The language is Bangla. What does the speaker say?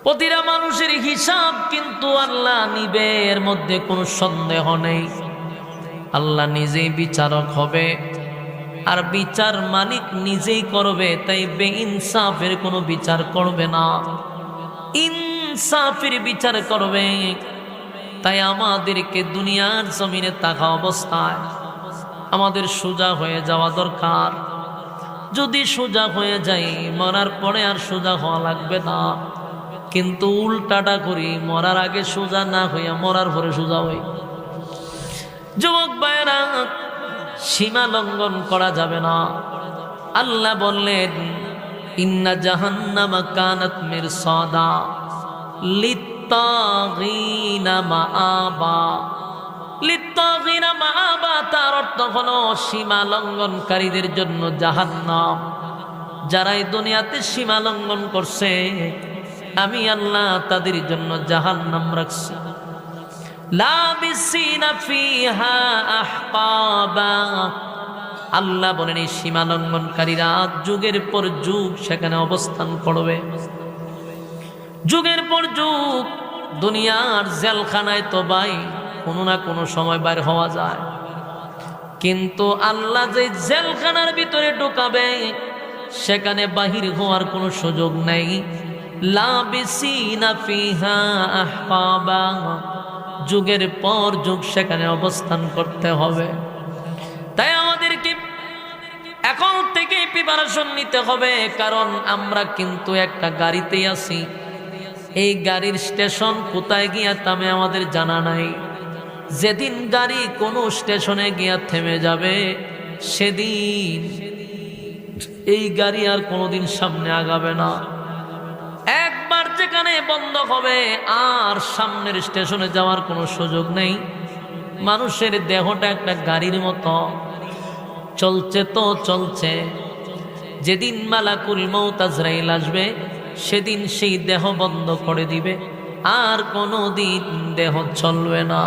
প্রতিটা মানুষের হিসাব কিন্তু আল্লাহ নিবে, এর মধ্যে কোনো সন্দেহ নেই। আল্লাহ নিজেই বিচারক হবে, আর বিচার মালিক নিজেই করবে। তাই বেইনসাফের কোনো বিচার করবে না, ইনসাফের বিচার করবে। তাই আমাদেরকে দুনিয়ার জমিনে থাকা অবস্থায় আমাদের সোজা হয়ে যাওয়া দরকার। যদি সোজা হয়ে যাই, মরার পরে আর সোজা হওয়া লাগবে না। কিন্তু উল্টাটা করি, মরার আগে সোজা না হইয়া মরার পরে সোজা হই। যুবক ভাইরা, সীমা লঙ্ঘন করা যাবে না। আল্লাহ বললেন, ইন্না জাহান্নামা কানাত মিরসাদা লিত্তাগিনা মাআবা। লিত্তাগিনা মাআবা তার অর্থ হলো সীমা লঙ্ঘনকারীদের জন্য জাহান্নাম। যারা এই দুনিয়াতে সীমা লঙ্ঘন করছে, আমি আল্লাহ তাদের জন্য জাহান্নাম রাখছি। লাবিসিনা ফিহা আহকাবা। আল্লাহ বলেন, এই সীমা লঙ্ঘনকারীরা যুগের পর যুগ সেখানে অবস্থান করবে। যুগের পর যুগ। দুনিয়ার জেলখানায় তো ভাই কোনো না কোনো সময় বাইর হওয়া যায়, কিন্তু আল্লাহ যে জেলখানার ভিতরে ঢুকাবে সেখানে বাহির হওয়ার কোনো সুযোগ নেই। লাবিসিনা ফিহা আহকাবা। যুগের পর যুগ সেখানে অবস্থান করতে হবে। তাই আমাদেরকে এখন থেকে প্রিপারেশন নিতে হবে, কারণ আমরা কিন্তু একটা গাড়িতেই আছি। এই গাড়ির স্টেশন কোথায় গিয়া থামে আমাদের জানা নাই। যেদিন গাড়ি কোনো স্টেশনে গিয়া থেমে যাবে, সেদিন এই গাড়ি আর কোনোদিন সামনে আগাবে না। একবার যেখানে বন্ধ হবে, আর সামনের স্টেশনে যাওয়ার কোনো সুযোগ নেই। মানুষের দেহটা একটা গাড়ির মতো চলছে তো চলছে। যেদিন মালাকুল মউত আজরাইল আসবে, সেদিন সেই দেহ বন্ধ করে দিবে, আর কোনো দিন দেহ চলবে না।